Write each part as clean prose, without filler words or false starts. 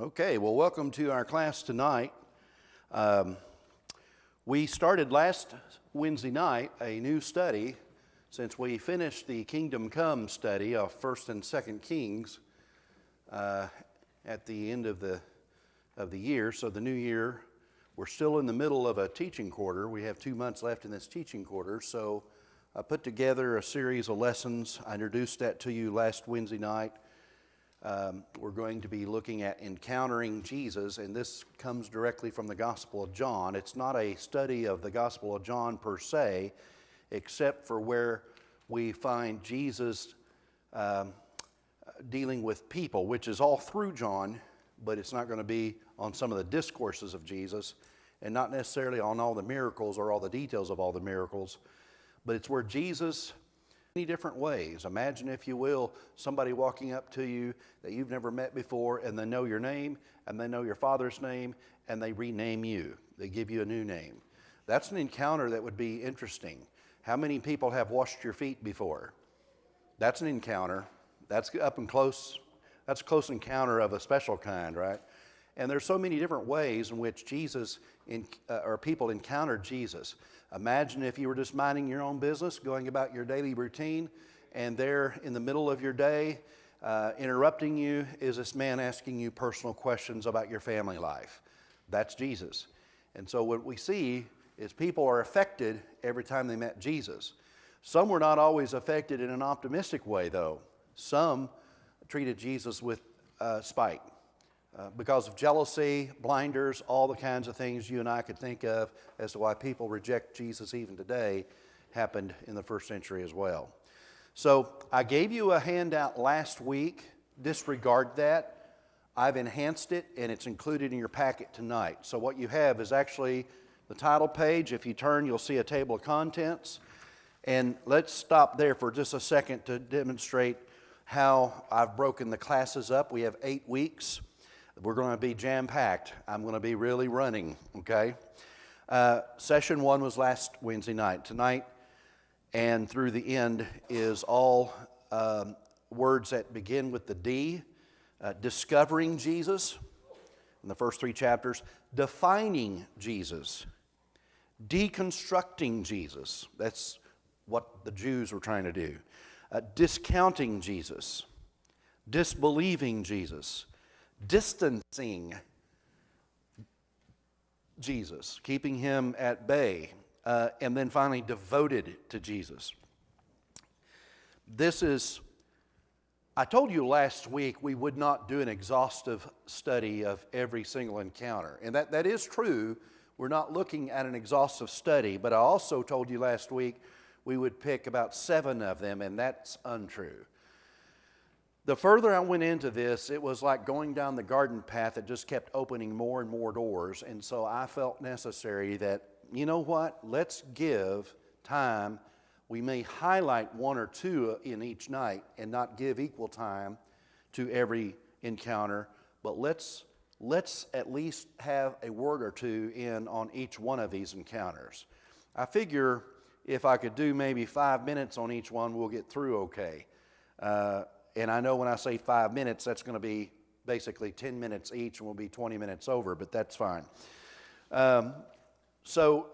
Okay, well, welcome to our class tonight. We started last Wednesday night a new study since we finished the Kingdom Come study of 1st and 2nd Kings at the end of the year. So the new year, we're still in the middle of a teaching quarter. We have 2 months left in this teaching quarter. So I put together a series of lessons. I introduced that to you last Wednesday night. We're going to be looking at encountering Jesus, and this comes directly from the Gospel of John. It's not a study of the Gospel of John per se, except for where we find Jesus dealing with people, which is all through John, but it's not going to be on some of the discourses of Jesus, and not necessarily on all the miracles or all the details of all the miracles, but it's where Jesus, many different ways. Imagine, if you will, somebody walking up to you that you've never met before, and they know your name, and they know your father's name, and they rename you. They give you a new name. That's an encounter that would be interesting. How many people have washed your feet before? That's an encounter. That's up and close. That's a close encounter of a special kind, right? And there's so many different ways in which Jesus or people encountered Jesus. Imagine if you were just minding your own business, going about your daily routine, and there in the middle of your day, interrupting you is this man asking you personal questions about your family life. That's Jesus. And so what we see is people are affected every time they met Jesus. Some were not always affected in an optimistic way, though. Some treated Jesus with spite. Because of jealousy, blinders, all the kinds of things you and I could think of as to why people reject Jesus even today happened in the first century as well. So I gave you a handout last week. Disregard that. I've enhanced it, and it's included in your packet tonight. So what you have is actually the title page. If you turn, you'll see a table of contents. And let's stop there for just a second to demonstrate how I've broken the classes up. We have 8 weeks. We're going to be jam-packed. I'm going to be really running, okay? Session 1 was last Wednesday night. Tonight and through the end is all words that begin with the D. Discovering Jesus in the first 3 chapters. Defining Jesus. Deconstructing Jesus. That's what the Jews were trying to do. Discounting Jesus. Disbelieving Jesus. Distancing Jesus, keeping him at bay, and then finally devoted to Jesus. I told you last week we would not do an exhaustive study of every single encounter, and that is true. We're not looking at an exhaustive study, but I also told you last week we would pick about 7 of them, and that's untrue. The further I went into this, it was like going down the garden path that just kept opening more and more doors. And so I felt necessary that, you know what, let's give time. We may highlight 1 or 2 in each night and not give equal time to every encounter, but let's at least have a word or 2 in on each one of these encounters. I figure if I could do maybe 5 minutes on each one, we'll get through okay. And I know when I say 5 minutes, that's going to be basically 10 minutes each, and we'll be 20 minutes over, but that's fine. So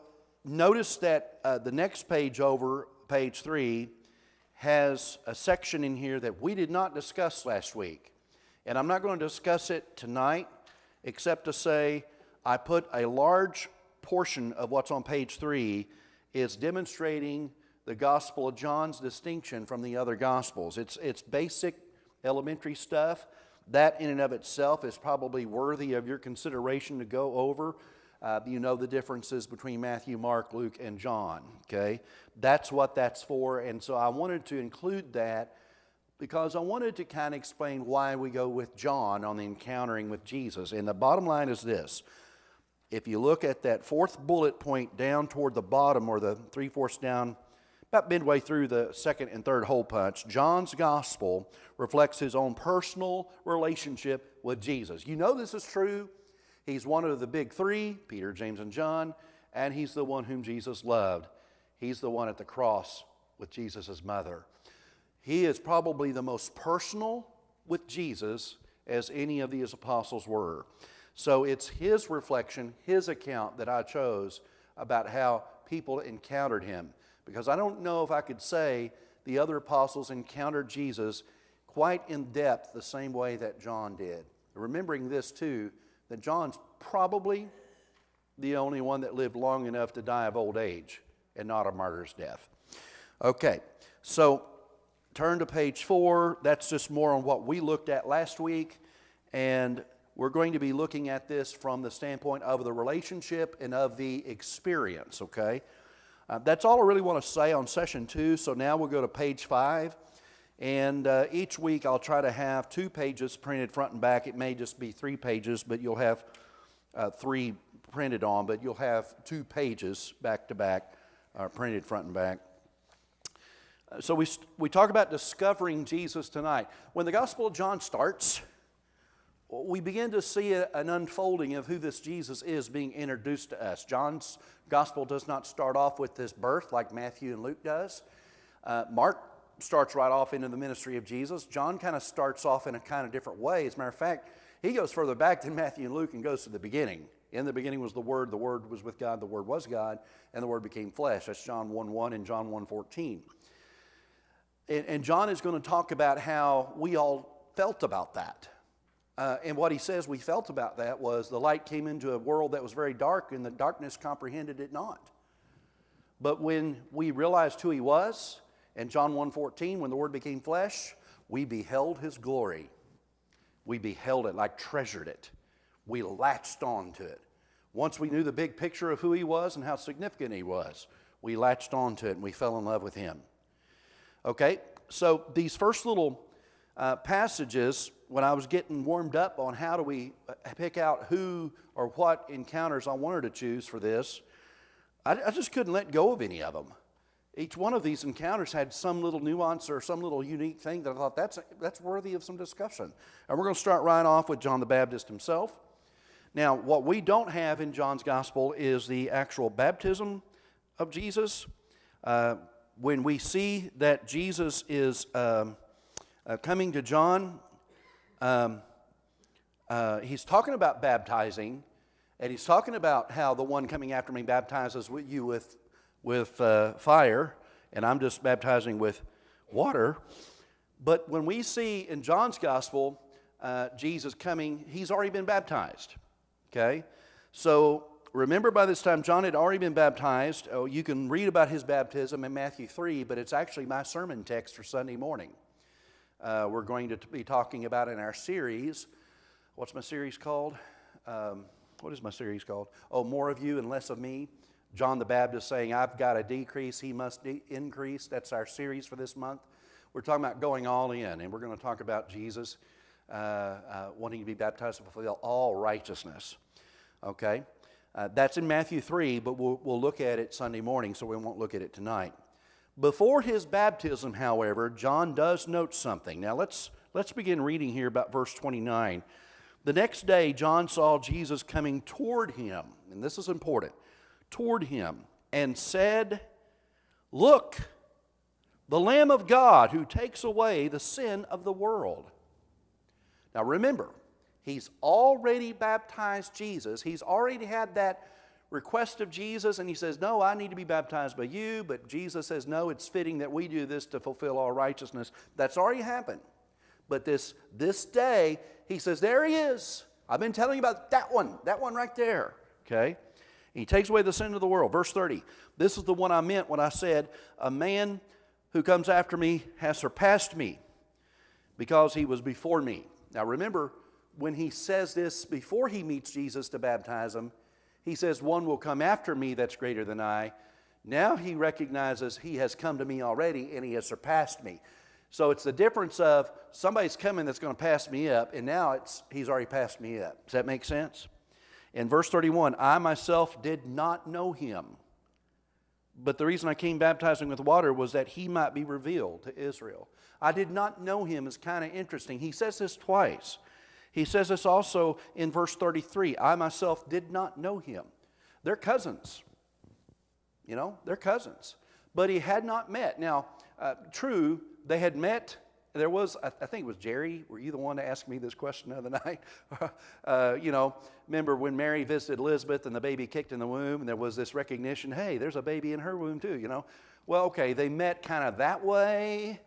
notice that the next page over, page 3, has a section in here that we did not discuss last week. And I'm not going to discuss it tonight, except to say I put a large portion of what's on page 3 is demonstrating the Gospel of John's distinction from the other Gospels. It's basic, elementary stuff. That in and of itself is probably worthy of your consideration to go over. You know the differences between Matthew, Mark, Luke, and John, okay? That's what that's for, and so I wanted to include that because I wanted to kind of explain why we go with John on the encountering with Jesus. And the bottom line is this. If you look at that 4th bullet point down toward the bottom, or the 3/4 down, about midway through the 2nd and 3rd hole punch, John's gospel reflects his own personal relationship with Jesus. You know this is true. He's one of the big 3, Peter, James, and John, and he's the one whom Jesus loved. He's the one at the cross with Jesus' mother. He is probably the most personal with Jesus as any of these apostles were. So it's his reflection, his account that I chose about how people encountered him. Because I don't know if I could say the other apostles encountered Jesus quite in depth the same way that John did. Remembering this too, that John's probably the only one that lived long enough to die of old age and not a martyr's death. Okay, so turn to page 4. That's just more on what we looked at last week. And we're going to be looking at this from the standpoint of the relationship and of the experience, okay? That's all I really want to say on session 2. So now we'll go to page 5. And each week I'll try to have 2 pages printed front and back. It may just be 3 pages, but you'll have 3 printed on, but you'll have 2 pages back to back, printed front and back. So we talk about discovering Jesus tonight. When the Gospel of John starts, we begin to see an unfolding of who this Jesus is being introduced to us. John's Gospel does not start off with this birth like Matthew and Luke does. Mark starts right off into the ministry of Jesus. John kind of starts off in a kind of different way. As a matter of fact, he goes further back than Matthew and Luke and goes to the beginning. In the beginning was the Word was with God, the Word was God, and the Word became flesh. That's John 1:1 and John 1:14. And John is going to talk about how we all felt about that. And what he says we felt about that was the light came into a world that was very dark, and the darkness comprehended it not. But when we realized who he was, in John 1:14, when the Word became flesh, we beheld his glory. We beheld it, like treasured it. We latched on to it. Once we knew the big picture of who he was and how significant he was, we latched on to it and we fell in love with him. Okay, so these first little passages, when I was getting warmed up on how do we pick out who or what encounters I wanted to choose for this, I just couldn't let go of any of them. Each one of these encounters had some little nuance or some little unique thing that I thought that's worthy of some discussion. And we're going to start right off with John the Baptist himself. Now, what we don't have in John's Gospel is the actual baptism of Jesus. When we see that Jesus is coming to John, he's talking about baptizing, and he's talking about how the one coming after me baptizes you with fire, and I'm just baptizing with water. But when we see in John's Gospel Jesus coming, he's already been baptized. Okay? So remember, by this time John had already been baptized. Oh, you can read about his baptism in Matthew 3, but it's actually my sermon text for Sunday morning. We're going to be talking about in our series. What's my series called? What is my series called? Oh, More of You and Less of Me. John the Baptist saying, I've got to decrease, he must increase. That's our series for this month. We're talking about going all in, and we're going to talk about Jesus wanting to be baptized to fulfill all righteousness. Okay? That's in Matthew 3, but we'll look at it Sunday morning, so we won't look at it tonight. Before his baptism, however, John does note something. Now let's begin reading here about verse 29. The next day, John saw Jesus coming toward him, and this is important, toward him, and said, Look, the Lamb of God who takes away the sin of the world. Now remember, he's already baptized Jesus. He's already had that request of Jesus, and he says, no, I need to be baptized by you, but Jesus says, no, it's fitting that we do this to fulfill all righteousness. That's already happened. But this day, he says, there he is. I've been telling you about that one right there. Okay? He takes away the sin of the world. Verse 30, this is the one I meant when I said, a man who comes after me has surpassed me because he was before me. Now remember, when he says this before he meets Jesus to baptize him, he says, one will come after me that's greater than I. Now he recognizes he has come to me already and he has surpassed me. So it's the difference of somebody's coming that's going to pass me up, and now he's already passed me up. Does that make sense? In verse 31, I myself did not know him. But the reason I came baptizing with water was that he might be revealed to Israel. I did not know him is kind of interesting. He says this twice. He says this also in verse 33. I myself did not know him. They're cousins. They're cousins. But he had not met. Now, true, they had met there was, I think it was Jerry, were you the one to ask me this question the other night? Remember when Mary visited Elizabeth and the baby kicked in the womb and there was this recognition, hey, there's a baby in her womb too, Well, okay, they met kind of that way,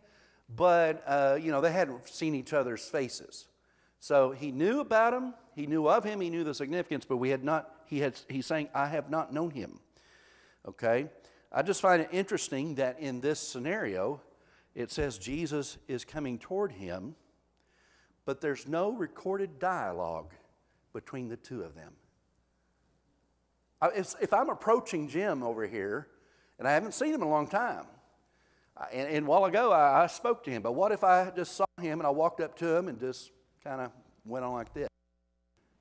but, they hadn't seen each other's faces. So he knew about him, he knew of him, he knew the significance, but he's saying, I have not known him. Okay? I just find it interesting that in this scenario, it says Jesus is coming toward him, but there's no recorded dialogue between the two of them. If I'm approaching Jim over here, and I haven't seen him in a long time, and a while ago I spoke to him, but what if I just saw him and I walked up to him and just kind of went on like this,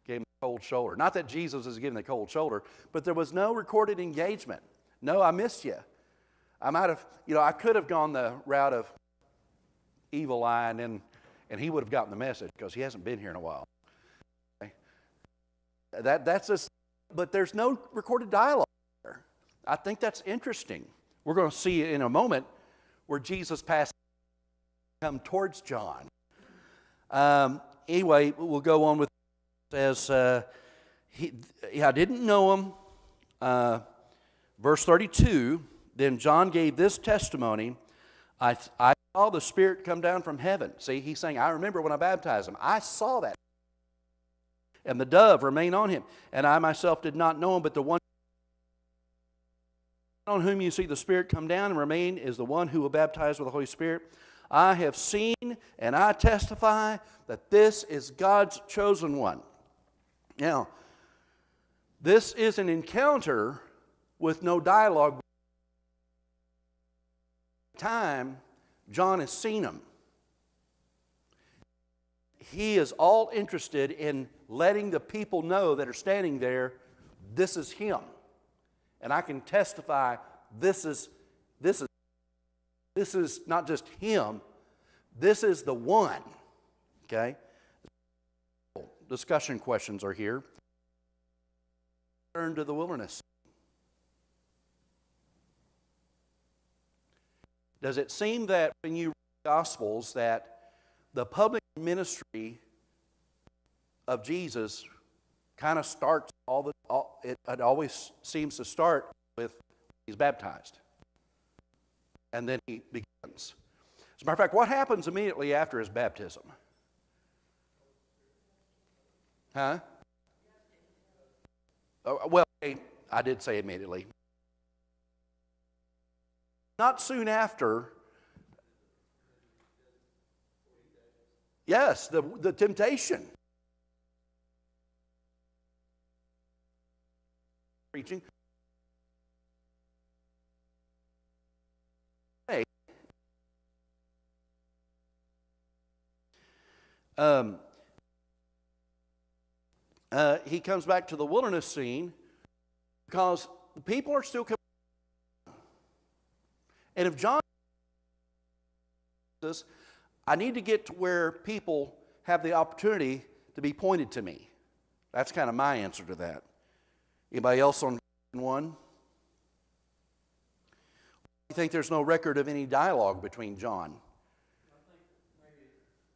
gave him the cold shoulder? Not that Jesus is giving the cold shoulder, but there was no recorded engagement. No, I missed you. I might have, I could have gone the route of evil eye, and he would have gotten the message because he hasn't been here in a while. Okay? That's just, but there's no recorded dialogue there. I think that's interesting. We're going to see in a moment where Jesus passed, come towards John. Anyway, we'll go on with it. Says, I didn't know him. Verse 32, then John gave this testimony, I saw the Spirit come down from heaven. See, he's saying, I remember when I baptized him. I saw that. And the dove remained on him. And I myself did not know him, but the one on whom you see the Spirit come down and remain is the one who will baptize with the Holy Spirit. I have seen and I testify that this is God's chosen one. Now, this is an encounter with no dialogue. Time, John has seen him. He is all interested in letting the people know that are standing there, this is him. And I can testify this is not just him, this is the one. Okay? Discussion questions are here. Turn to the wilderness. Does it seem that when you read the Gospels that the public ministry of Jesus kind of starts it always seems to start with he's baptized. And then he begins. As a matter of fact, what happens immediately after his baptism? Huh? Oh, well, I did say immediately. Not soon after. Yes, the temptation. Preaching. Hey. He comes back to the wilderness scene because the people are still coming. And if John says, I need to get to where people have the opportunity to be pointed to me. That's kind of my answer to that. Anybody else on one? You think there's no record of any dialogue between John? I think maybe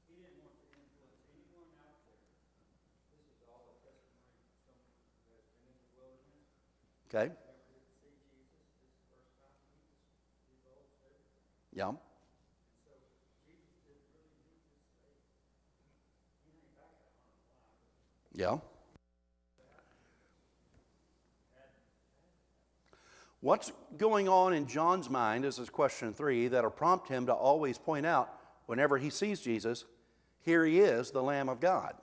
he didn't want to influence anyone out there. This is all a testimony of someone who has been in the wilderness. Okay. Never did see Jesus. This is the first time he was everything. Yeah. And so Jesus didn't really need to say, he ain't back at 105. Yeah. What's going on in John's mind, this is question 3, that'll prompt him to always point out, whenever he sees Jesus, here he is, the Lamb of God.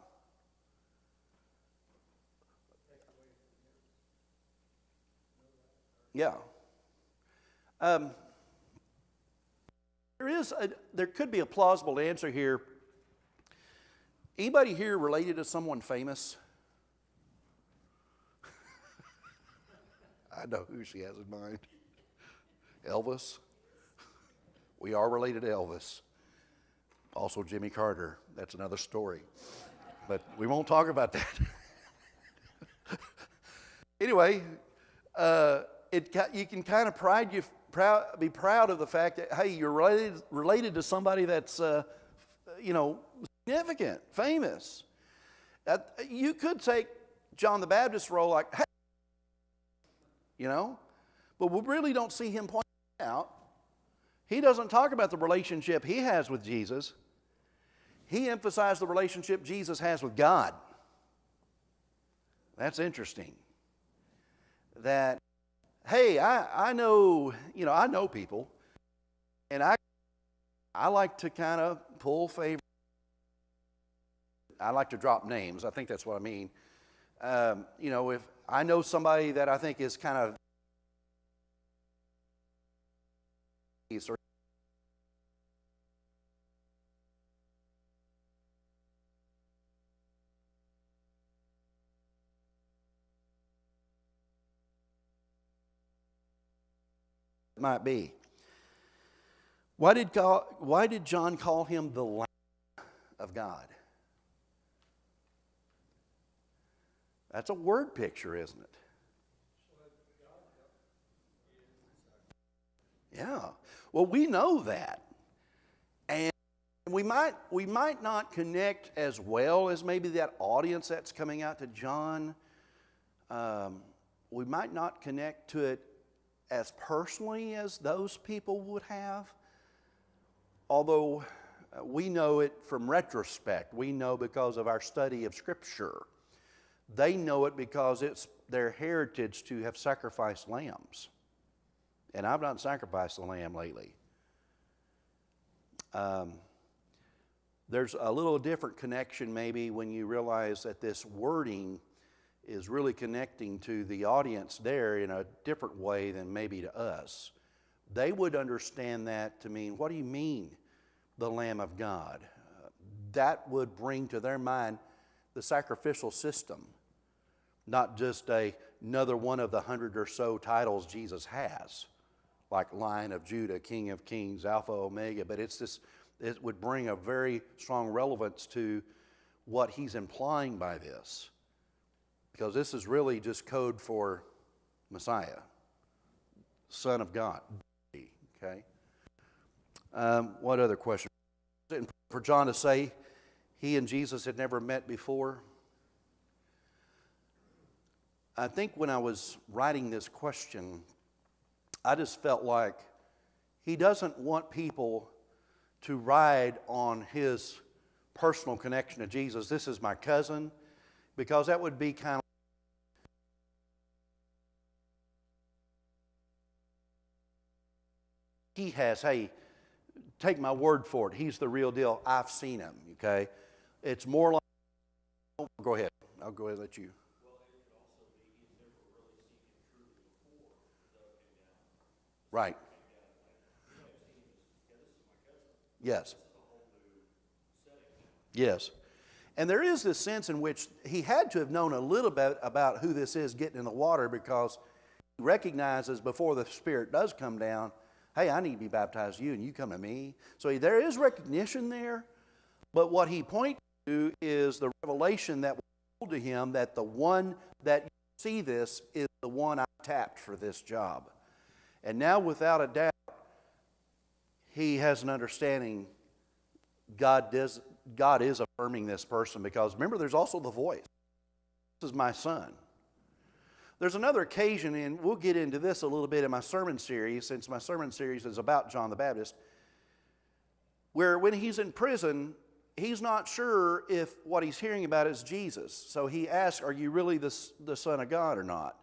Yeah. There could be a plausible answer here. Anybody here related to someone famous? I know who she has in mind. Elvis. We are related to Elvis. Also Jimmy Carter. That's another story. But we won't talk about that. Anyway, you can kind of be proud of the fact that, hey, you're related to somebody that's significant, famous. You could take John the Baptist's role like, hey, but we really don't see him pointing out. He doesn't talk about the relationship he has with Jesus. He emphasized the relationship Jesus has with God. That's interesting. That, hey, I know people, and I like to kind of pull favor. I like to drop names. I think that's what I mean. If I know somebody that I think is kind of might be. Why did John call him the Lamb of God? That's a word picture, isn't it? Yeah. Well, we know that. And we might not connect as well as maybe that audience that's coming out to John. We might not connect to it as personally as those people would have. Although we know it from retrospect. We know because of our study of Scripture. They know it because it's their heritage to have sacrificed lambs. And I've not sacrificed a lamb lately. There's a little different connection maybe when you realize that this wording is really connecting to the audience there in a different way than maybe to us. They would understand that to mean, what do you mean, the Lamb of God? That would bring to their mind the sacrificial system, not just another one of the 100 or so titles Jesus has, like Lion of Judah, King of Kings, Alpha, Omega, but it would bring a very strong relevance to what he's implying by this. Because this is really just code for Messiah, Son of God. Okay. What other question? For John to say he and Jesus had never met before. I think when I was writing this question, I just felt like he doesn't want people to ride on his personal connection to Jesus. This is my cousin, because that would be kind of he has, hey, take my word for it. He's the real deal. I've seen him, okay? It's more like, go ahead. I'll go ahead and let you. Well, it could also be he's never really seen him truly before Doug came down. Right. Yes. This is a whole new setting now. Yes. And there is this sense in which he had to have known a little bit about who this is getting in the water, because he recognizes before the Spirit does come down, hey, I need to be baptized to you and you come to me. So there is recognition there, but what he points to is the revelation that was told to him that the one that you see this is the one I tapped for this job. And now without a doubt, he has an understanding God is affirming this person, because remember, there's also the voice. This is my son. There's another occasion, and we'll get into this a little bit in my sermon series, since my sermon series is about John the Baptist, where when he's in prison, he's not sure if what he's hearing about is Jesus. So he asks, are you really the Son of God or not?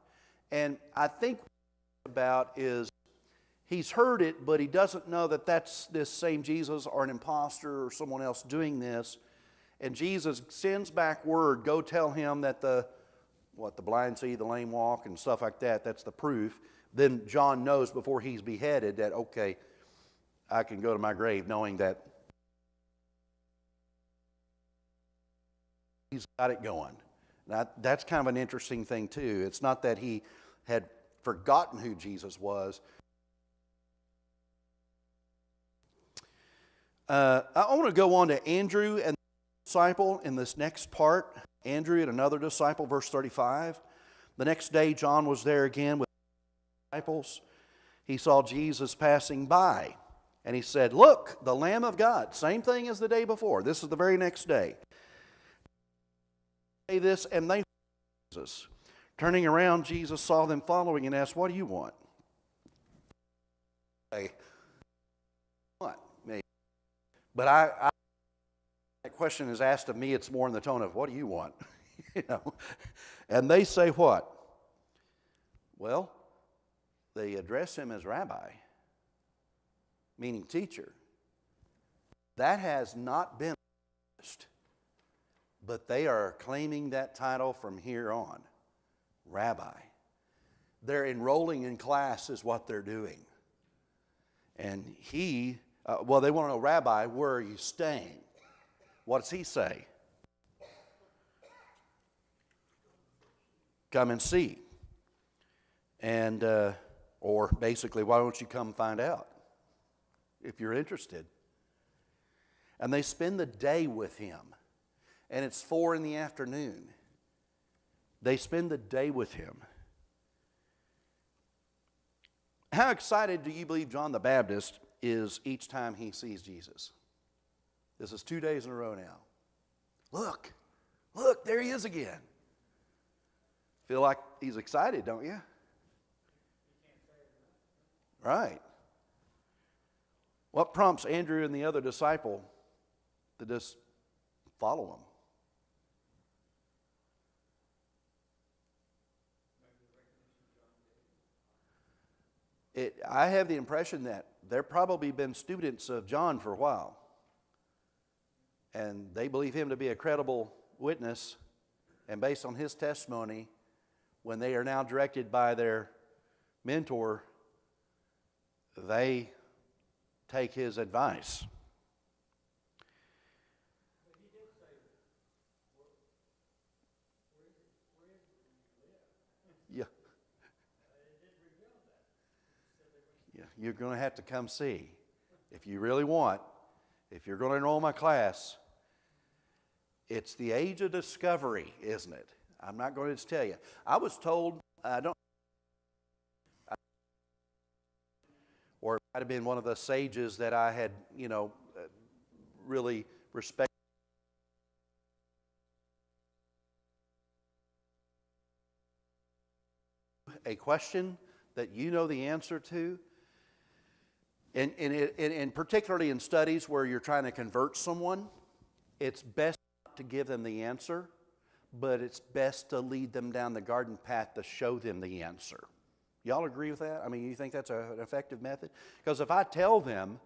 And I think what it's about is he's heard it, but he doesn't know that that's this same Jesus or an imposter or someone else doing this. And Jesus sends back word, go tell him that the blind see, the lame walk, and stuff like that. That's the proof. Then John knows before he's beheaded that, okay, I can go to my grave knowing that he's got it going. Now, that's kind of an interesting thing too. It's not that he had forgotten who Jesus was. I want to go on to Andrew and the disciple in this next part. Andrew and another disciple, verse 35. The next day John was there again with the disciples. He saw Jesus passing by And he said, look, the Lamb of God. Same thing as the day before. This is the very next day. Say this, and they Jesus. Turning around, Jesus saw them following and asked, what do you want? Hey, what? Me. But that question is asked of me, it's more in the tone of, what do you want? You know. And they say what? Well, they address him as rabbi, meaning teacher. That has not been established, but they are claiming that title from here on, rabbi. They're enrolling in class is what they're doing. And they want to know, Rabbi, where are you staying? What does he say? Come and see. And, or basically, why don't you come find out if you're interested? And they spend the day with him. And it's 4 PM. They spend the day with him. How excited do you believe John the Baptist is each time he sees Jesus? This is 2 days in a row now. Look, there he is again. Feel like he's excited, don't you? Right. What prompts Andrew and the other disciple to just follow him? I have the impression that they're probably been students of John for a while. And they believe him to be a credible witness. And based on his testimony, when they are now directed by their mentor, they take his advice. But he did say, where is it you live? Yeah. It did reveal that. Yeah, you're going to have to come see. If you really want, if you're going to enroll in my class, it's the age of discovery, isn't it? I'm not going to just tell you. I was told, or it might have been one of the sages that I had, really respected. A question that you know the answer to, and particularly in studies where you're trying to convert someone, it's best not to give them the answer, but it's best to lead them down the garden path to show them the answer. Y'all agree with that? I mean, you think that's an effective method? Because if I tell them,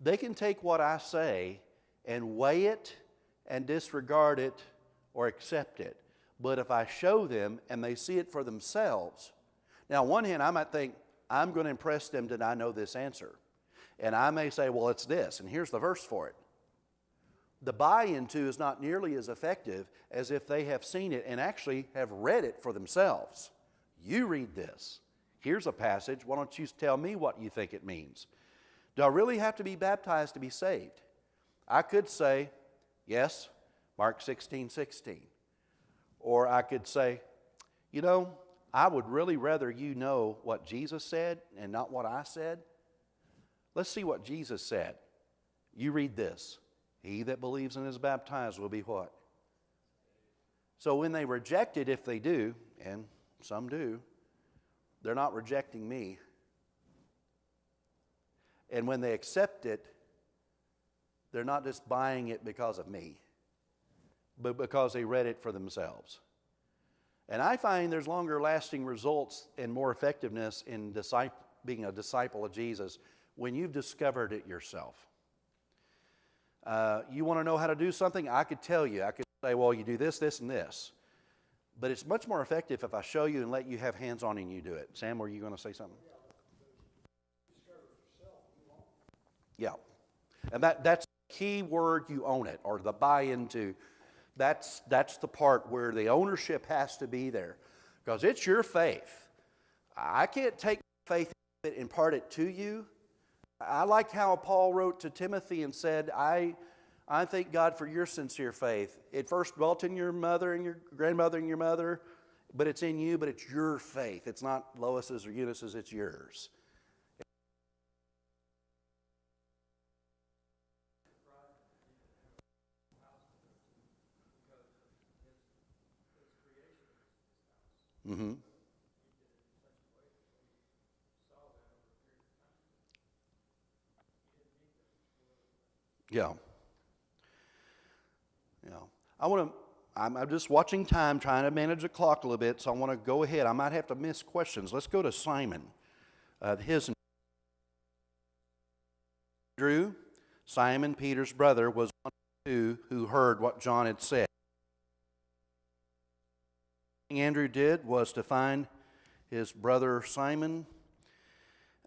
they can take what I say and weigh it and disregard it or accept it. But if I show them and they see it for themselves, now on one hand I might think, I'm going to impress them that I know this answer. And I may say, well, it's this, and here's the verse for it. The buy-in to is not nearly as effective as if they have seen it and actually have read it for themselves. You read this. Here's a passage. Why don't you tell me what you think it means? Do I really have to be baptized to be saved? I could say, yes, Mark 16:16. Or I could say, I would really rather you know what Jesus said and not what I said. Let's see what Jesus said. You read this. He that believes and is baptized will be what? So when they reject it, if they do, and some do, they're not rejecting me. And when they accept it, they're not just buying it because of me, but because they read it for themselves. And I find there's longer lasting results and more effectiveness in being a disciple of Jesus when you've discovered it yourself. You want to know how to do something? I could tell you. I could say, well, you do this, this, and this. But it's much more effective if I show you and let you have hands-on and you do it. Sam, were you going to say something? Yeah. And that's the key word, you own it, or the buy-in to. That's the part where the ownership has to be there. Because it's your faith. I can't take faith and impart it to you. I like how Paul wrote to Timothy and said, I thank God for your sincere faith. It first dwelt in your mother and your grandmother and your mother, but it's in you, but it's your faith. It's not Lois's or Eunice's, it's yours. Yeah. Yeah. I'm just watching time, trying to manage the clock a little bit, so I want to go ahead. I might have to miss questions. Let's go to Simon. His Andrew, Simon Peter's brother, was one of the two who heard what John had said. What Andrew did was to find his brother Simon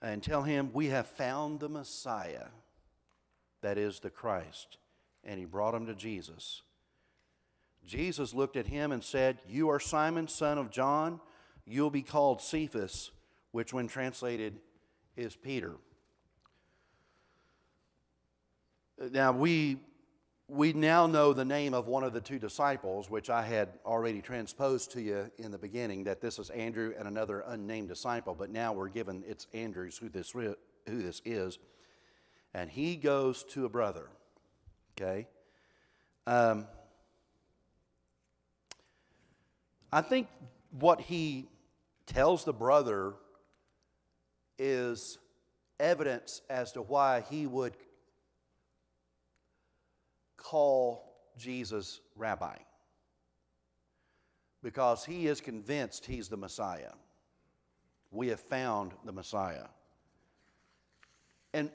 and tell him, "We have found the Messiah, that is the Christ." And he brought him to Jesus. Jesus looked at him and said, "You are Simon, son of John. You'll be called Cephas," which when translated is Peter. Now we now know the name of one of the two disciples, which I had already transposed to you in the beginning, that this is Andrew and another unnamed disciple, but now we're given it's Andrew's who this is. And he goes to a brother, okay? I think what he tells the brother is evidence as to why he would call Jesus rabbi. Because he is convinced he's the Messiah. We have found the Messiah. And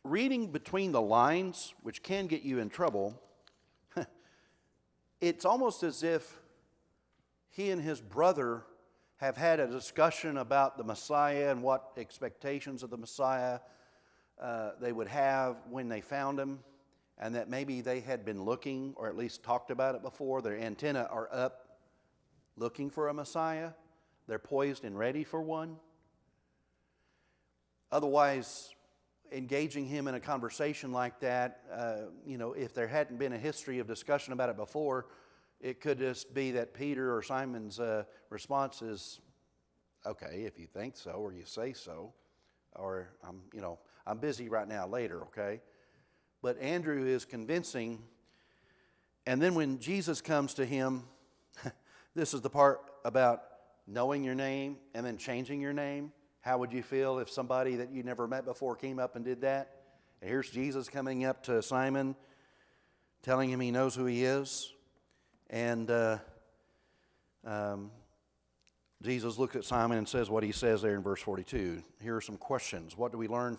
reading between the lines, which can get you in trouble, it's almost as if he and his brother have had a discussion about the Messiah and what expectations of the Messiah they would have when they found him, and that maybe they had been looking or at least talked about it before. Their antennae are up looking for a Messiah. They're poised and ready for one. Otherwise, engaging him in a conversation like that, if there hadn't been a history of discussion about it before, it could just be that Peter or Simon's response is, "Okay, if you think so or you say so," or I'm busy right now, later, okay? But Andrew is convincing, and then when Jesus comes to him, this is the part about knowing your name and then changing your name. How would you feel if somebody that you never met before came up and did that? And here's Jesus coming up to Simon, telling him he knows who he is. And Jesus looks at Simon and says what he says there in verse 42. Here are some questions. What do we learn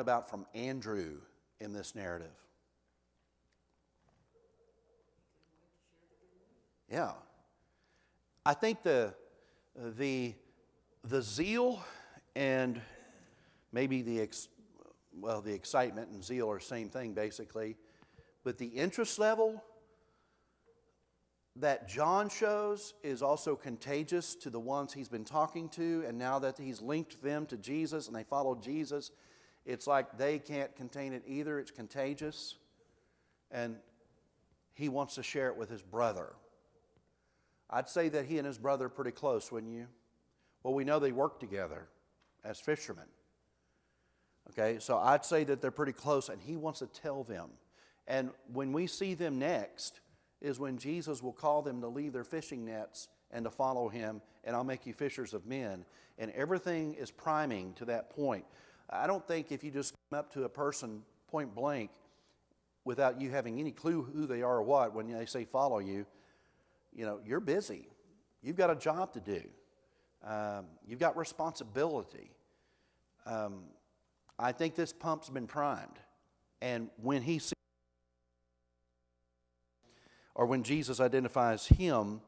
about from Andrew in this narrative? Yeah. I think the zeal and maybe the excitement and zeal are the same thing basically, but the interest level that John shows is also contagious to the ones he's been talking to, and now that he's linked them to Jesus and they follow Jesus, it's like they can't contain it either. It's contagious, and he wants to share it with his brother. I'd say that he and his brother are pretty close, wouldn't you? Well, we know they work together as fishermen. Okay, so I'd say that they're pretty close, and he wants to tell them. And when we see them next is when Jesus will call them to leave their fishing nets and to follow him, and I'll make you fishers of men. And everything is priming to that point. I don't think if you just come up to a person point blank without you having any clue who they are or what, when they say follow you, you're busy. You've got a job to do. You've got responsibility. I think this pump's been primed. And when he sees, or when Jesus identifies him,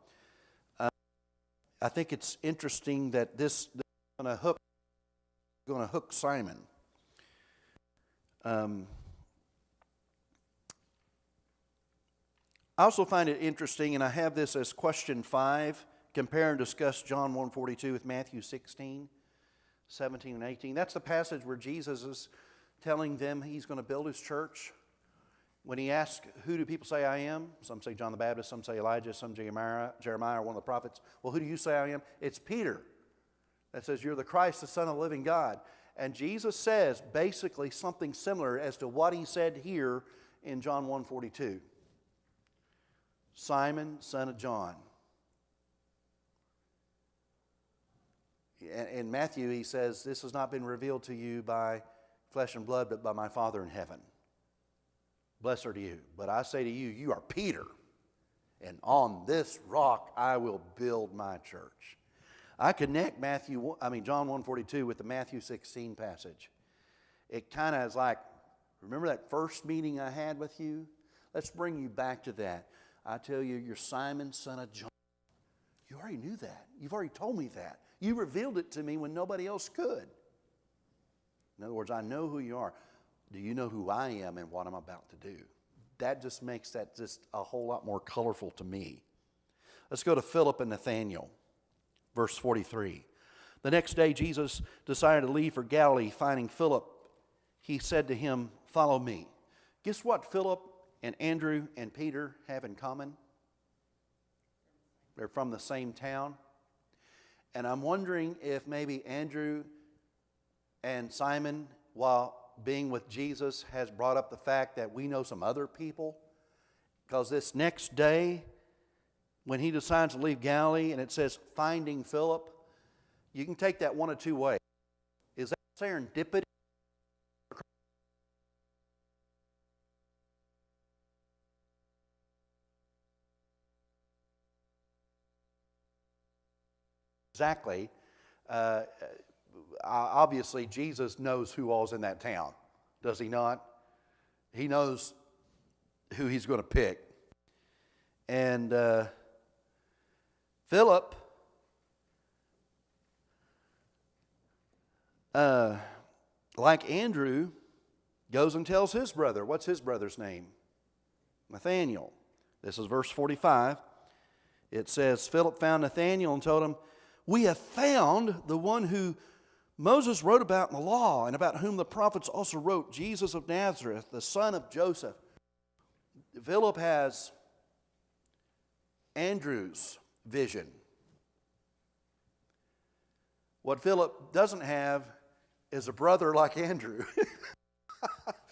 I think it's interesting that this is going to hook Simon. I also find it interesting, and I have this as question 5, compare and discuss John 1:42 with Matthew 16, 17, and 18. That's the passage where Jesus is telling them he's going to build his church. When he asks, "Who do people say I am?" Some say John the Baptist, some say Elijah, some Jeremiah, or one of the prophets. "Well, who do you say I am?" It's Peter that says, "You're the Christ, the Son of the living God." And Jesus says basically something similar as to what he said here in John 1:42. Simon, son of John. In Matthew, he says, "This has not been revealed to you by flesh and blood, but by my Father in heaven." Blessed are you. But I say to you, you are Peter, and on this rock I will build my church. I connect John 1:42 with the Matthew 16 passage. It kind of is like, remember that first meeting I had with you? Let's bring you back to that. I tell you, you're Simon, son of John. You already knew that. You've already told me that. You revealed it to me when nobody else could. In other words, I know who you are. Do you know who I am and what I'm about to do? That just makes that just a whole lot more colorful to me. Let's go to Philip and Nathanael, verse 43. The next day, Jesus decided to leave for Galilee. Finding Philip, he said to him, "Follow me." Guess what Philip and Andrew and Peter have in common? They're from the same town. And I'm wondering if maybe Andrew and Simon, while being with Jesus, has brought up the fact that we know some other people. Because this next day, when he decides to leave Galilee, and it says finding Philip, you can take that one of two ways. Is that serendipity? Exactly. Obviously, Jesus knows who all's in that town, does he not? He knows who he's going to pick. And Philip, like Andrew, goes and tells his brother. What's his brother's name? Nathanael. This is verse 45. It says, Philip found Nathanael and told him, "We have found the one who Moses wrote about in the law and about whom the prophets also wrote, Jesus of Nazareth, the son of Joseph." Philip has Andrew's vision. What Philip doesn't have is a brother like Andrew.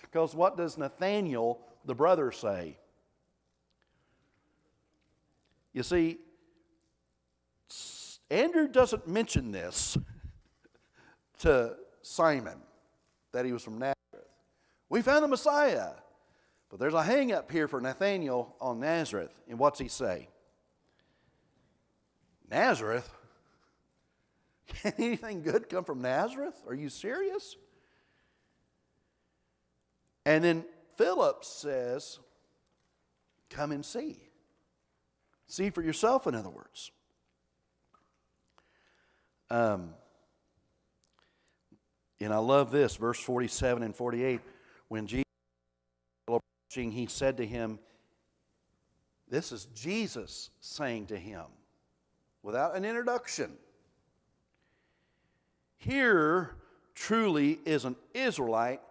Because what does Nathanael, the brother, say? You see, Andrew doesn't mention this to Simon, that he was from Nazareth. We found the Messiah. But there's a hang up here for Nathanael on Nazareth. And what's he say? Nazareth? Can anything good come from Nazareth? Are you serious? And then Philip says, "Come and see." See for yourself, in other words. And I love this, verse 47 and 48. When Jesus was approaching, he said to him, this is Jesus saying to him, without an introduction, "Here truly is an Israelite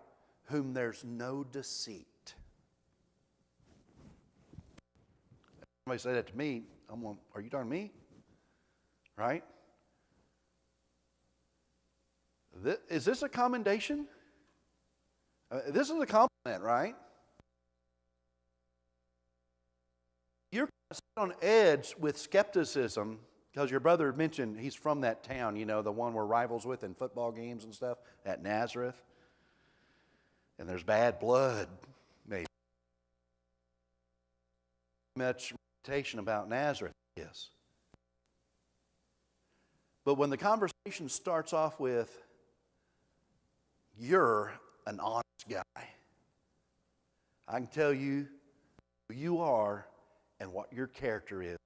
whom there's no deceit." Somebody say that to me, I'm going, are you talking to me? Right? Is this a commendation? This is a compliment, right? You're on edge with skepticism because your brother mentioned he's from that town, you know, the one we're rivals with in football games and stuff, at Nazareth. And there's bad blood, maybe. Much reputation about Nazareth, yes. But when the conversation starts off with, "You're an honest guy," I can tell you who you are and what your character is.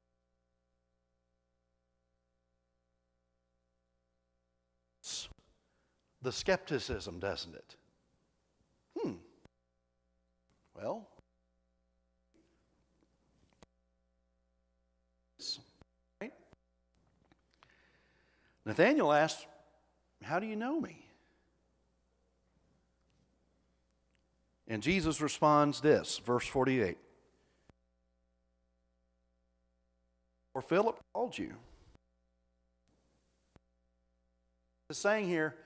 The skepticism, doesn't it? Well, right? Nathanael asked, "How do you know me?" And Jesus responds this, verse 48. "For Philip called you." It's saying here,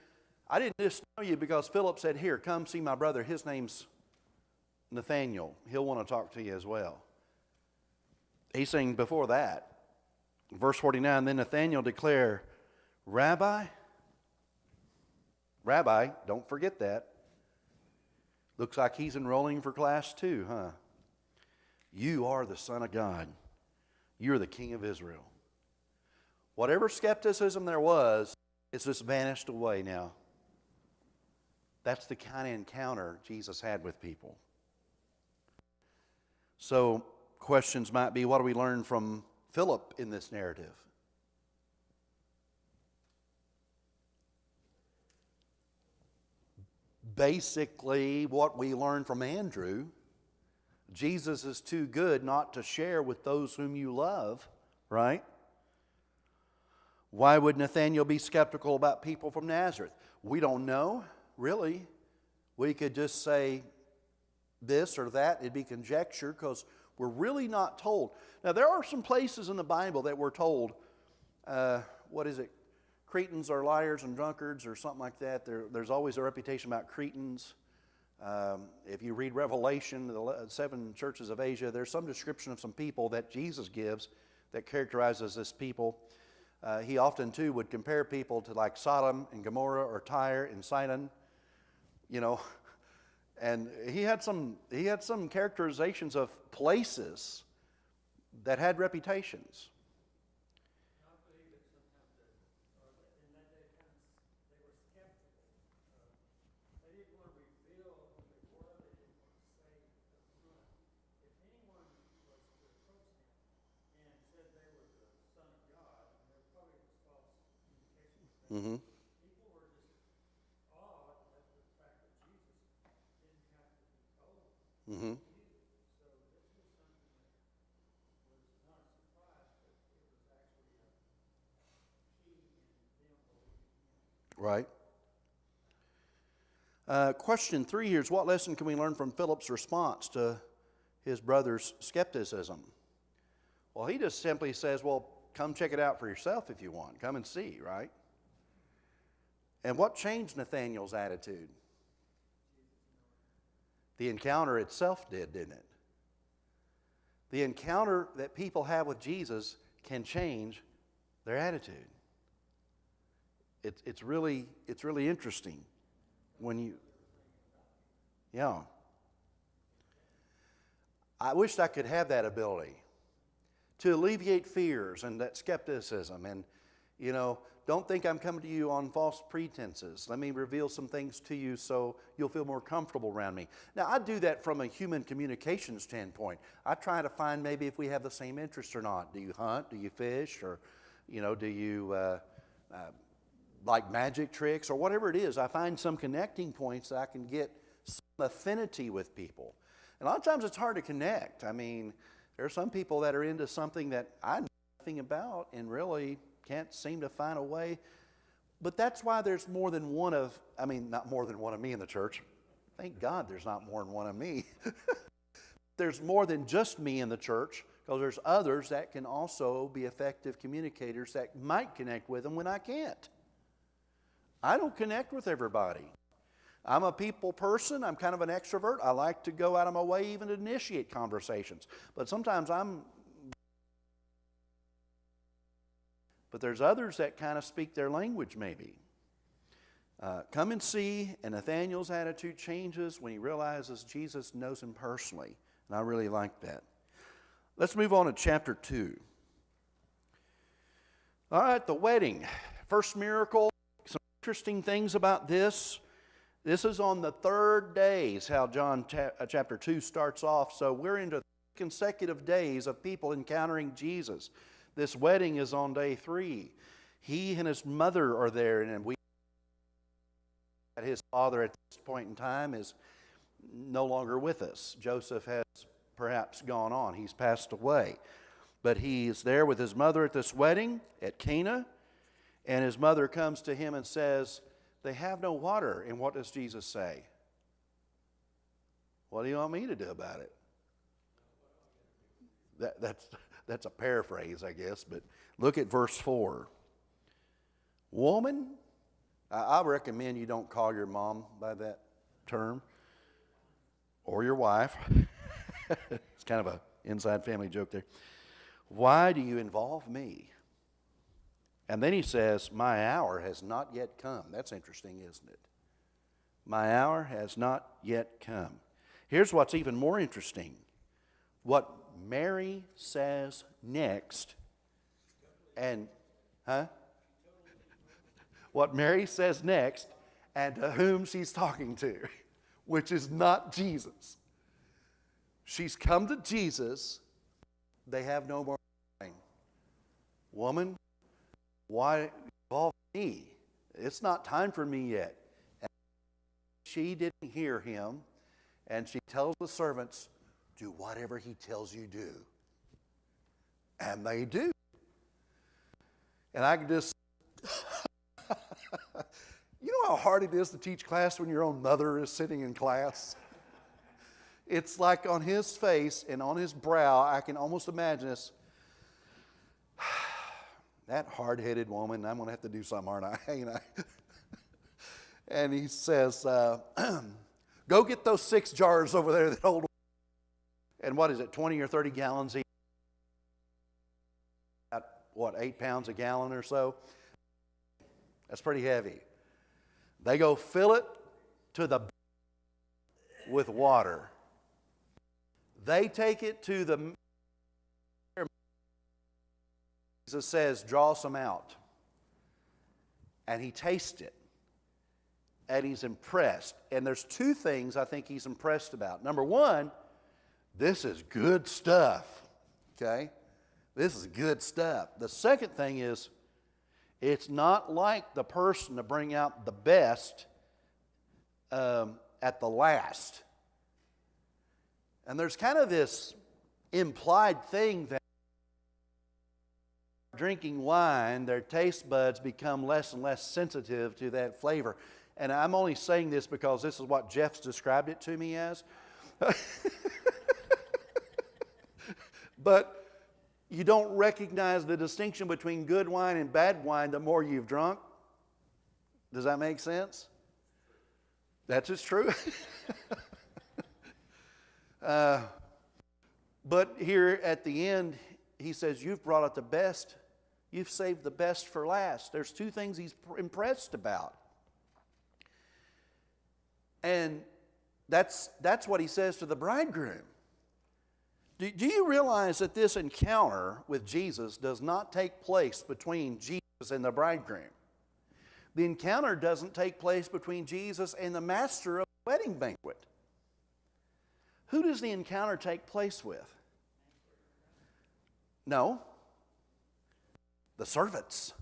I didn't just know you because Philip said, "Here, come see my brother. His name's Nathanael. He'll want to talk to you as well." He's saying before that, verse 49, then Nathanael declared, Rabbi, don't forget that. Looks like he's enrolling for class 2, huh? You are the Son of God. You're the King of Israel. Whatever skepticism there was, it's just vanished away now. That's the kind of encounter Jesus had with people. So, questions might be, what do we learn from Philip in this narrative? Basically, what we learn from Andrew, Jesus is too good not to share with those whom you love, right? Why would Nathanael be skeptical about people from Nazareth? We don't know, really. We could just say this or that. It'd be conjecture because we're really not told. Now, there are some places in the Bible that we're told, Cretans are liars and drunkards or something like that. There's always a reputation about Cretans. If you read Revelation, the 7 churches of Asia, there's some description of some people that Jesus gives that characterizes this people. He often, too, would compare people to like Sodom and Gomorrah or Tyre and Sidon, and he had some characterizations of places that had reputations. I believe that sometimes in that day they were skeptical. They didn't want to reveal who they were. They didn't want to say up front. If anyone was to approach them and said they were the Son of God, and there probably was false communication with that, Mm-hmm. people were just awed at the fact that Jesus didn't have to be told. Mm-hmm. So this was something that was not a surprise, but it was actually a key in them believing him. Right. Question 3 here is, what lesson can we learn from Philip's response to his brother's skepticism? Well, he just simply says, well, come check it out for yourself if you want. Come and see, right? And what changed Nathanael's attitude? The encounter itself didn't it? The encounter that people have with Jesus can change their attitude. It's really interesting when you, yeah. I wish I could have that ability to alleviate fears and that skepticism and, don't think I'm coming to you on false pretenses. Let me reveal some things to you so you'll feel more comfortable around me. Now, I do that from a human communication standpoint. I try to find maybe if we have the same interests or not. Do you hunt? Do you fish? Or, do you like magic tricks or whatever it is? I find some connecting points that I can get some affinity with people. And a lot of times it's hard to connect. I mean, there are some people that are into something that I know nothing about and really can't seem to find a way. But that's why there's not more than one of me in the church. Thank God there's not more than one of me. There's more than just me in the church, because there's others that can also be effective communicators that might connect with them when I can't. I don't connect with everybody. I'm a people person. I'm kind of an extrovert. I like to go out of my way even to initiate conversations. But sometimes But there's others that kind of speak their language maybe. Come and see, and Nathanael's attitude changes when he realizes Jesus knows him personally. And I really like that. Let's move on to chapter 2. All right, the wedding. First miracle. Some interesting things about this. This is on the 3rd day, is how John chapter 2 starts off. So we're into consecutive days of people encountering Jesus. This wedding is on day 3. He and his mother are there, and his father at this point in time is no longer with us. Joseph has perhaps gone on. He's passed away. But he's there with his mother at this wedding at Cana, and his mother comes to him and says, they have no water. And what does Jesus say? What do you want me to do about it? That's a paraphrase, I guess, but look at verse 4. Woman, I recommend you don't call your mom by that term, or your wife. It's kind of an inside family joke there. Why do you involve me? And then he says, my hour has not yet come. That's interesting, isn't it? My hour has not yet come. Here's what's even more interesting. What Mary says next, what Mary says next, and to whom she's talking to, which is not Jesus. She's come to Jesus. They have no more wine. Woman, why involve me? It's not time for me yet. And she didn't hear him, and she tells the servants, do whatever he tells you do. And they do. And I can just, you know how hard it is to teach class when your own mother is sitting in class? It's like on his face and on his brow, I can almost imagine this. That hard-headed woman, I'm going to have to do something, aren't I? You know? And he says, go get those 6 jars over there that hold, and what is it, 20 or 30 gallons each? About, what, 8 pounds a gallon or so? That's pretty heavy. They go fill it to the with water. They take it to the, Jesus says, draw some out. And he tastes it. And he's impressed. And there's 2 things I think he's impressed about. Number 1, this is good stuff. Okay? This is good stuff. The second thing is, it's not like the person to bring out the best at the last. And there's kind of this implied thing that drinking wine, their taste buds become less and less sensitive to that flavor. And I'm only saying this because this is what Jeff's described it to me as. But you don't recognize the distinction between good wine and bad wine the more you've drunk. Does that make sense? That's just true. But here at the end, he says, you've brought out the best. You've saved the best for last. There's 2 things he's impressed about. And that's what he says to the bridegroom. Do you realize that this encounter with Jesus does not take place between Jesus and the bridegroom? The encounter doesn't take place between Jesus and the master of the wedding banquet. Who does the encounter take place with? No. The servants.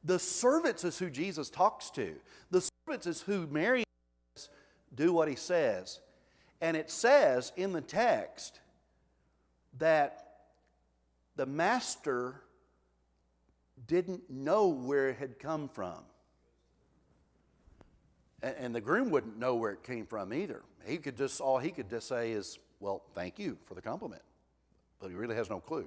The servants is who Jesus talks to. The servants is who Mary says, do what he says. And it says in the text that the master didn't know where it had come from. And the groom wouldn't know where it came from either. All he could just say is, well, thank you for the compliment. But he really has no clue.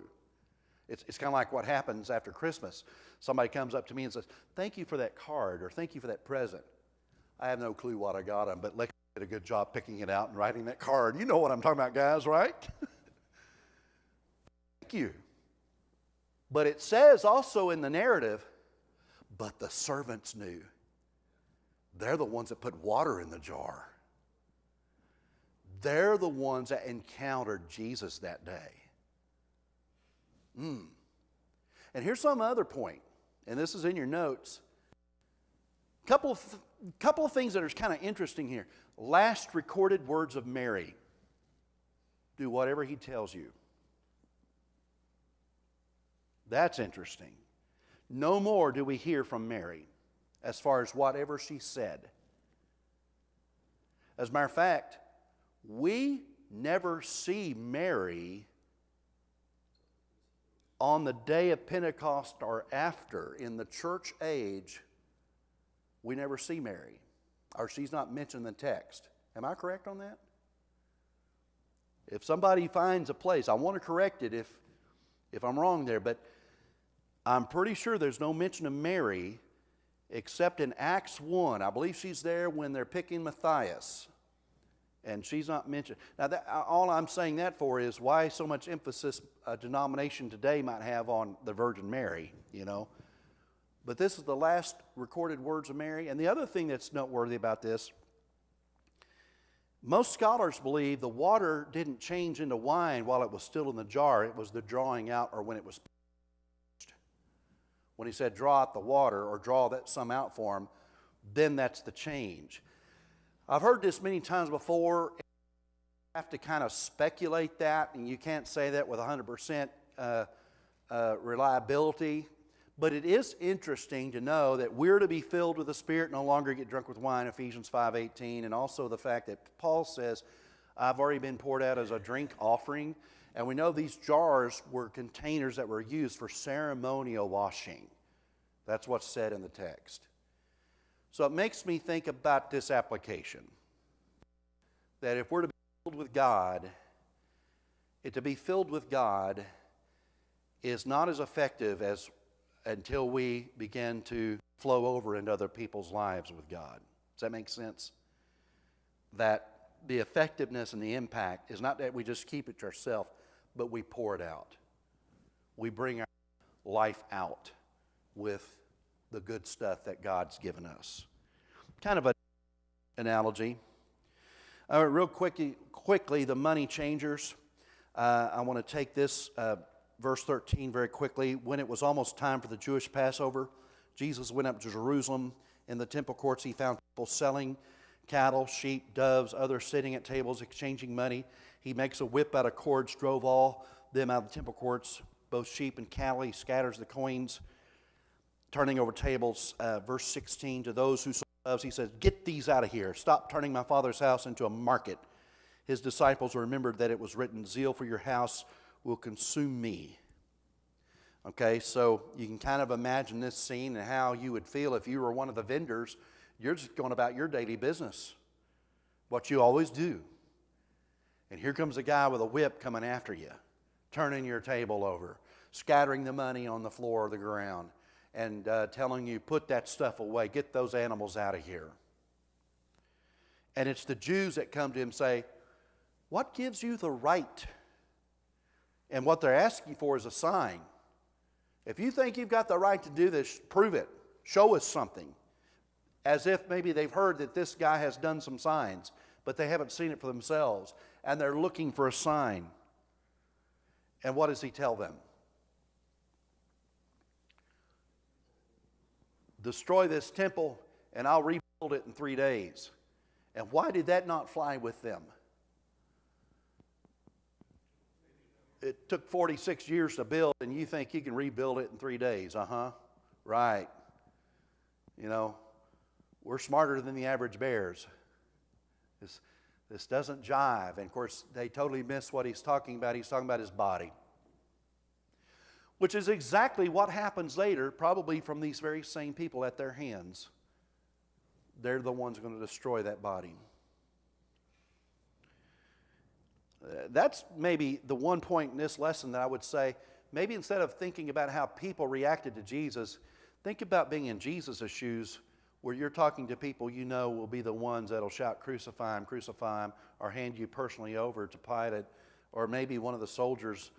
It's kind of like what happens after Christmas. Somebody comes up to me and says, thank you for that card, or thank you for that present. I have no clue what I got them, but Lex did a good job picking it out and writing that card. You know what I'm talking about, guys, right? Thank you. But it says also in the narrative, but the servants knew. They're the ones that put water in the jar. They're the ones that encountered Jesus that day. And here's some other point, and this is in your notes. Couple of things that are kind of interesting here. Last recorded words of Mary. Do whatever he tells you. That's interesting. No more do we hear from Mary as far as whatever she said. As a matter of fact, we never see Mary on the day of Pentecost or after. In the church age, we never see Mary, or she's not mentioned in the text. Am I correct on that? If somebody finds a place, I want to correct it if I'm wrong there, but I'm pretty sure there's no mention of Mary except in Acts 1. I believe she's there when they're picking Matthias, and she's not mentioned. Now, all I'm saying that for is why so much emphasis a denomination today might have on the Virgin Mary, you know. But this is the last recorded words of Mary. And the other thing that's noteworthy about this, Most scholars believe the water didn't change into wine while it was still in the jar. It was the drawing out, or when it was purged. When he said draw out the water or draw that some out for him, then that's the change. I've heard this many times before. You have to kind of speculate that, and you can't say that with 100% reliability. But it is interesting to know that we're to be filled with the Spirit, no longer get drunk with wine, Ephesians 5:18, and also the fact that Paul says, I've already been poured out as a drink offering. And we know these jars were containers that were used for ceremonial washing. That's what's said in the text. So it makes me think about this application. That if we're to be filled with God, to be filled with God is not as effective as until we begin to flow over into other people's lives with God. Does that make sense? That the effectiveness and the impact is not that we just keep it to ourselves, but we pour it out. We bring our life out with the good stuff that God's given us. Kind of an analogy. Real quickly, the money changers. I want to take this verse 13 very quickly. When it was almost time for the Jewish Passover, Jesus went up to Jerusalem. In the temple courts, he found people selling cattle, sheep, doves, others sitting at tables exchanging money. He makes a whip out of cords, drove all them out of the temple courts, both sheep and cattle. He scatters the coins, turning over tables. Verse 16, to those who sold doves, he says, get these out of here. Stop turning my Father's house into a market. His disciples remembered that it was written, zeal for your house will consume me. Okay, so you can kind of imagine this scene and how you would feel if you were one of the vendors. You're just going about your daily business, what you always do. And here comes a guy with a whip coming after you, turning your table over, scattering the money on the floor or the ground, and telling you, put that stuff away, get those animals out of here. And it's the Jews that come to him and say, what gives you the right? And what they're asking for is a sign. If you think you've got the right to do this, prove it. Show us something. As if maybe they've heard that this guy has done some signs, but they haven't seen it for themselves. And they're looking for a sign. And what does he tell them? Destroy this temple, and I'll rebuild it in 3 days. And why did that not fly with them? It took 46 years to build, and you think you can rebuild it in 3 days. Right. You know, we're smarter than the average bears. This doesn't jive. And of course, they totally miss what he's talking about. He's talking about his body. Which is exactly what happens later, probably from these very same people at their hands. They're the ones going to destroy that body. That's maybe the one point in this lesson that I would say, maybe instead of thinking about how people reacted to Jesus, think about being in Jesus' shoes, where you're talking to people you know will be the ones that'll shout, crucify him, or hand you personally over to Pilate, or maybe one of the soldiers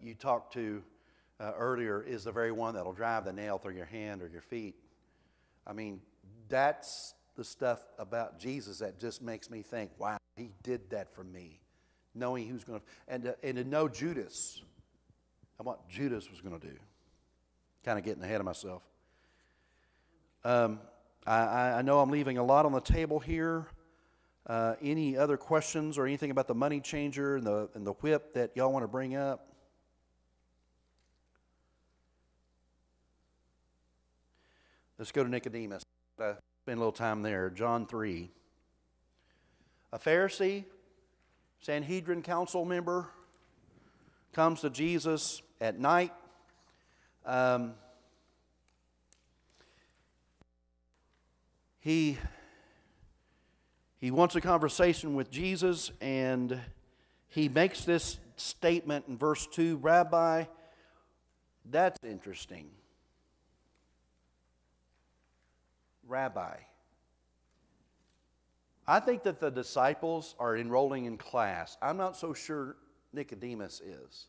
you talked to earlier is the very one that'll drive the nail through your hand or your feet. I mean, that's the stuff about Jesus that just makes me think, wow, he did that for me. Knowing who's going to, and to know Judas, and what Judas was going to do. Kind of getting ahead of myself. I know I'm leaving a lot on the table here. Any other questions or anything about the money changer and the whip that y'all want to bring up? Let's go to Nicodemus. Spend a little time there. John 3. A Pharisee, Sanhedrin council member, comes to Jesus at night. He wants a conversation with Jesus, and he makes this statement in verse 2, Rabbi, that's interesting. Rabbi. I think that the disciples are enrolling in class. I'm not so sure Nicodemus is.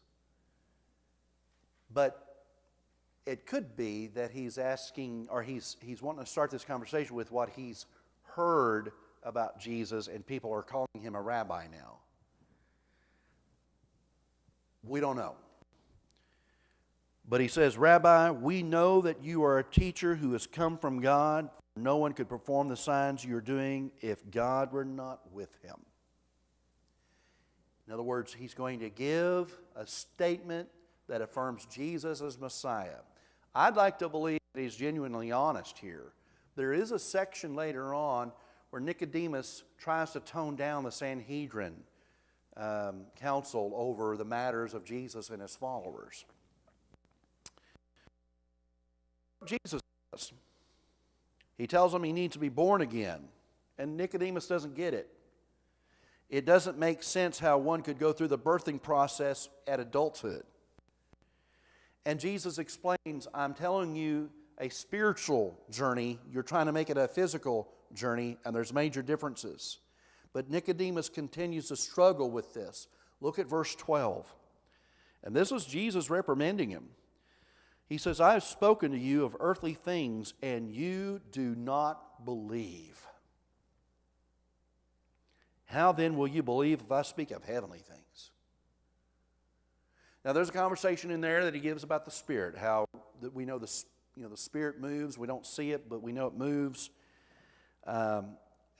But it could be that he's asking, or he's wanting to start this conversation with what he's heard about Jesus and people are calling him a rabbi now? We don't know. But he says, Rabbi, we know that you are a teacher who has come from God. No one could perform the signs you are doing if God were not with him. In other words, he's going to give a statement that affirms Jesus as Messiah. I'd like to believe that he's genuinely honest here. There is a section later on where Nicodemus tries to tone down the Sanhedrin council over the matters of Jesus and his followers. Jesus does. He tells him he needs to be born again, and Nicodemus doesn't get it. It doesn't make sense how one could go through the birthing process at adulthood. And Jesus explains, I'm telling you a spiritual journey. You're trying to make it a physical journey, and there's major differences. But Nicodemus continues to struggle with this. Look at verse 12. And this is Jesus reprimanding him. He says, I have spoken to you of earthly things, and you do not believe. How then will you believe if I speak of heavenly things? Now there's a conversation in there that he gives about the Spirit, how that we know the Spirit moves. We don't see it, but we know it moves.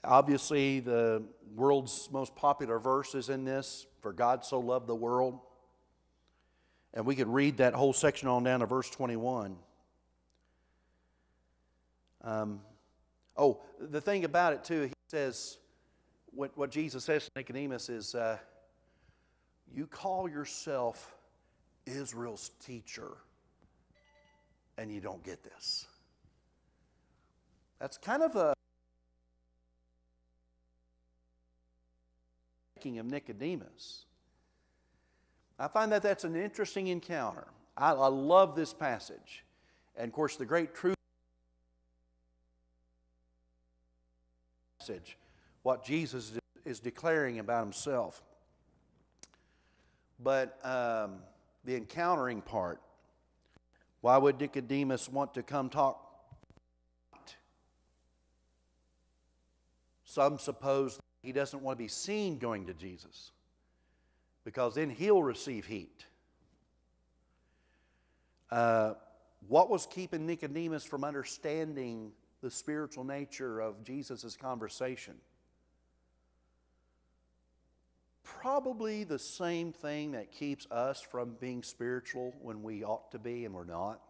Obviously, the world's most popular verse is in this, for God so loved the world. And we could read that whole section on down to verse 21. The thing about it too, he says, what Jesus says to Nicodemus is, you call yourself Israel's teacher, and you don't get this. That's kind of a of Nicodemus. I find that that's an interesting encounter. I love this passage. And of course, the great truth passage, what Jesus is declaring about himself. But the encountering part, why would Nicodemus want to come talk? Some suppose he doesn't want to be seen going to Jesus, because then he'll receive heat. What was keeping Nicodemus from understanding the spiritual nature of Jesus' conversation? Probably the same thing that keeps us from being spiritual when we ought to be and we're not.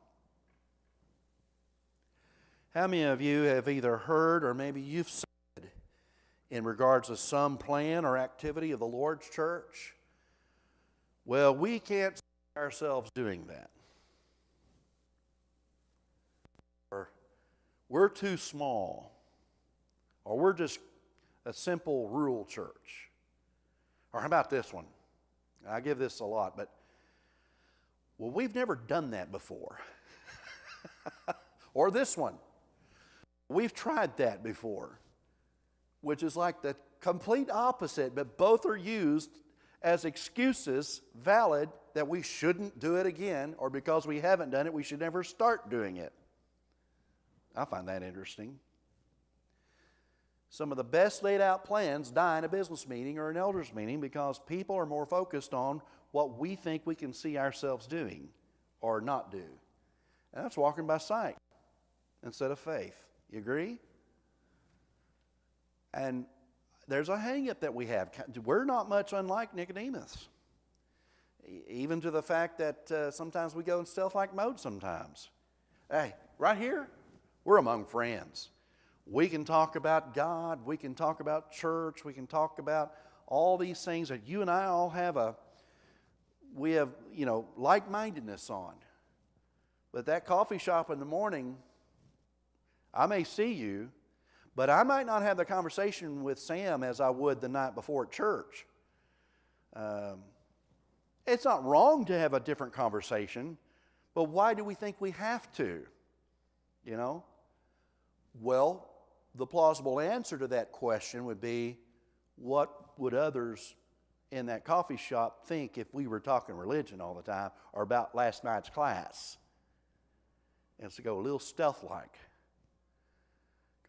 How many of you have either heard or maybe you've said in regards to some plan or activity of the Lord's church, well, we can't see ourselves doing that. Or we're too small. Or we're just a simple rural church. Or how about this one? I give this a lot, but, well, we've never done that before. Or this one. We've tried that before. Which is like the complete opposite, but both are used as excuses, valid, that we shouldn't do it again, or because we haven't done it, we should never start doing it. I find that interesting. Some of the best laid out plans die in a business meeting or an elders meeting because people are more focused on what we think we can see ourselves doing or not do. And that's walking by sight instead of faith. You agree? And there's a hang-up that we have. We're not much unlike Nicodemus. Even to the fact that sometimes we go in stealth-like mode sometimes. Hey, right here, we're among friends. We can talk about God. We can talk about church. We can talk about all these things that you and I all have like-mindedness on. But that coffee shop in the morning, I may see you, but I might not have the conversation with Sam as I would the night before at church. It's not wrong to have a different conversation, but why do we think we have to? You know? Well, the plausible answer to that question would be, what would others in that coffee shop think if we were talking religion all the time or about last night's class? And it's to go a little stealth-like.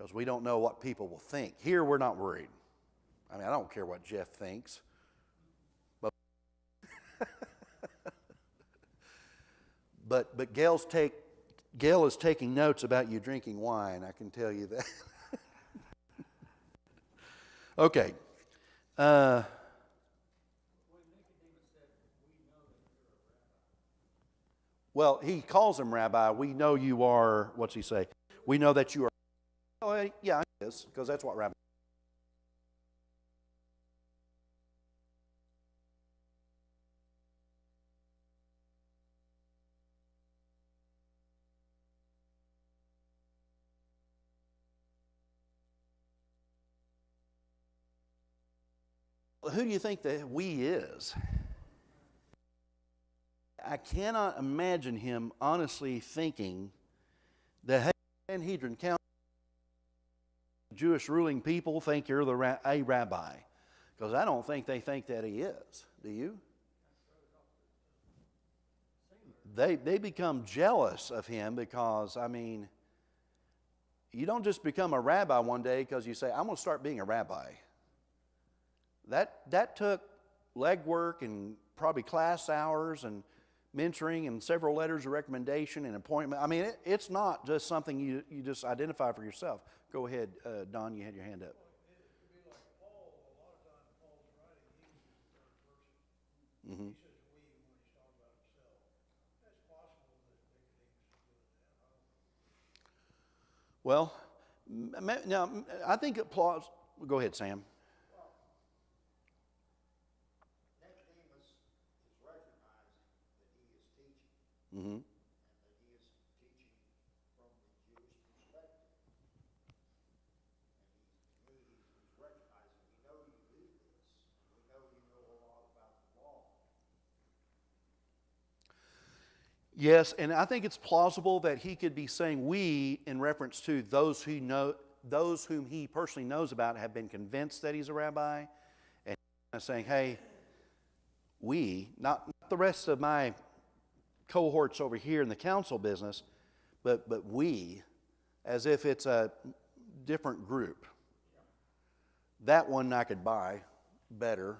because we don't know what people will think. Here, we're not worried. I mean, I don't care what Jeff thinks. But Gail is taking notes about you drinking wine, I can tell you that. Okay. Well, he calls him rabbi. We know you are, what's he say? We know that you are. Oh, yeah, it is, because that's what rabbi. Who do you think that we is? I cannot imagine him honestly thinking that, hey, Sanhedrin Council, Jewish ruling people think you're a rabbi. Because I don't think they think that he is. Do you? They become jealous of him because, I mean, you don't just become a rabbi one day because you say, I'm going to start being a rabbi. That took legwork and probably class hours and mentoring and several letters of recommendation and appointment. I mean, it's not just something you just identify for yourself. Go ahead, Don, you had your hand up. It could be like Paul. A lot of times Paul's writing, he uses the third person. Mm-hmm. He says we when he's talking about himself. It's possible that Nicodemus is doing that. I don't know. Well, now, I think it applause. Go ahead, Sam. Nicodemus is recognizing that he is teaching, Mm-hmm. and that he is teaching from the Jewish perspective. And to me, he's recognizing, we know you do this, and we know you know a lot about the law. Yes, and I think it's plausible that he could be saying we in reference to those whom he personally knows about have been convinced that he's a rabbi, and saying, hey, we, not the rest of my cohorts over here in the council business, but we, as if it's a different group. That one I could buy better.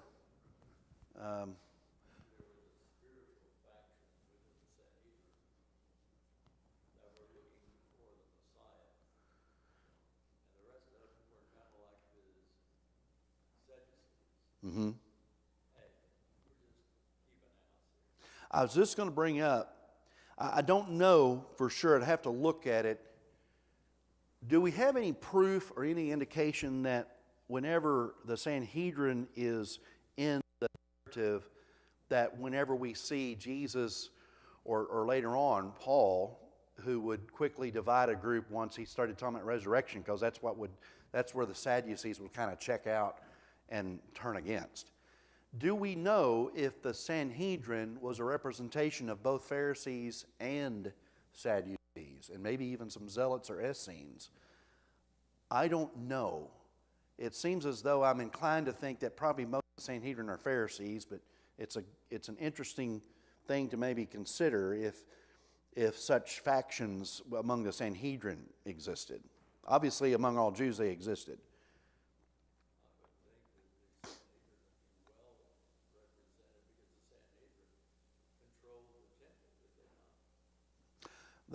Mm-hmm. I was just going to bring up, I don't know for sure, I'd have to look at it. Do we have any proof or any indication that whenever the Sanhedrin is in the narrative, that whenever we see Jesus or later on Paul, who would quickly divide a group once he started talking about resurrection, because that's where the Sadducees would kind of check out and turn against. Do we know if the Sanhedrin was a representation of both Pharisees and Sadducees, and maybe even some Zealots or Essenes? I don't know. It seems as though I'm inclined to think that probably most of the Sanhedrin are Pharisees, but it's an interesting thing to maybe consider if such factions among the Sanhedrin existed. Obviously, among all Jews, they existed.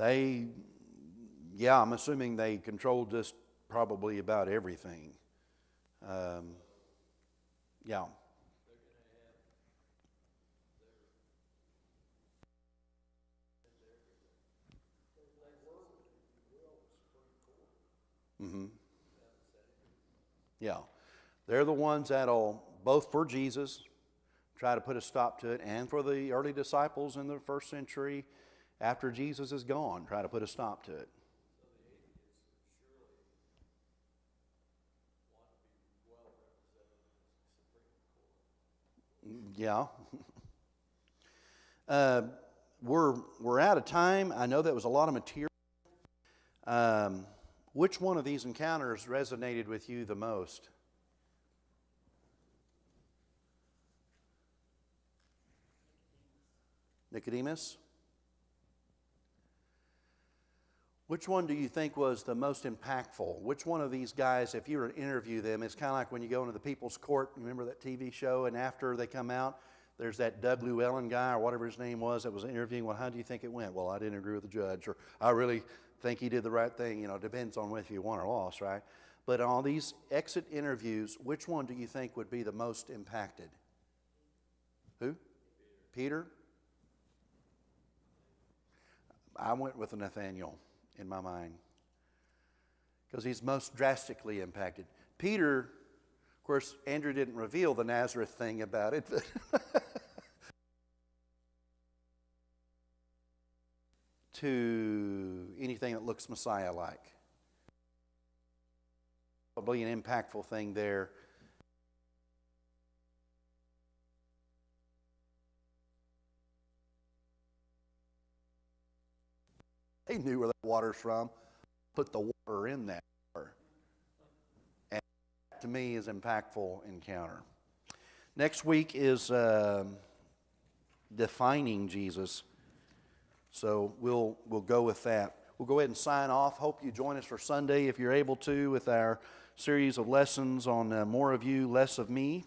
I'm assuming they controlled just probably about everything. Yeah. Mm-hmm. Yeah. They're the ones that'll, both for Jesus, try to put a stop to it, and for the early disciples in the first century, after Jesus is gone, try to put a stop to it. Yeah. We're out of time. I know that was a lot of material. Which one of these encounters resonated with you the most? Nicodemus? Which one do you think was the most impactful? Which one of these guys, if you were to interview them, it's kind of like when you go into the People's Court, you remember that TV show, and after they come out, there's that Doug Llewellyn guy, or whatever his name was, that was interviewing, well, how do you think it went? Well, I didn't agree with the judge, or I really think he did the right thing. You know, it depends on whether you won or lost, right? But on these exit interviews, which one do you think would be the most impacted? Who? Peter? I went with Nathaniel in my mind, because he's most drastically impacted. Peter, of course, Andrew didn't reveal the Nazareth thing about it, but to anything that looks Messiah-like. Probably an impactful thing there. They knew where that water's from. Put the water in that water. And that, to me, is impactful encounter. Next week is defining Jesus. So we'll go with that. We'll go ahead and sign off. Hope you join us for Sunday, if you're able to, with our series of lessons on more of you, less of me.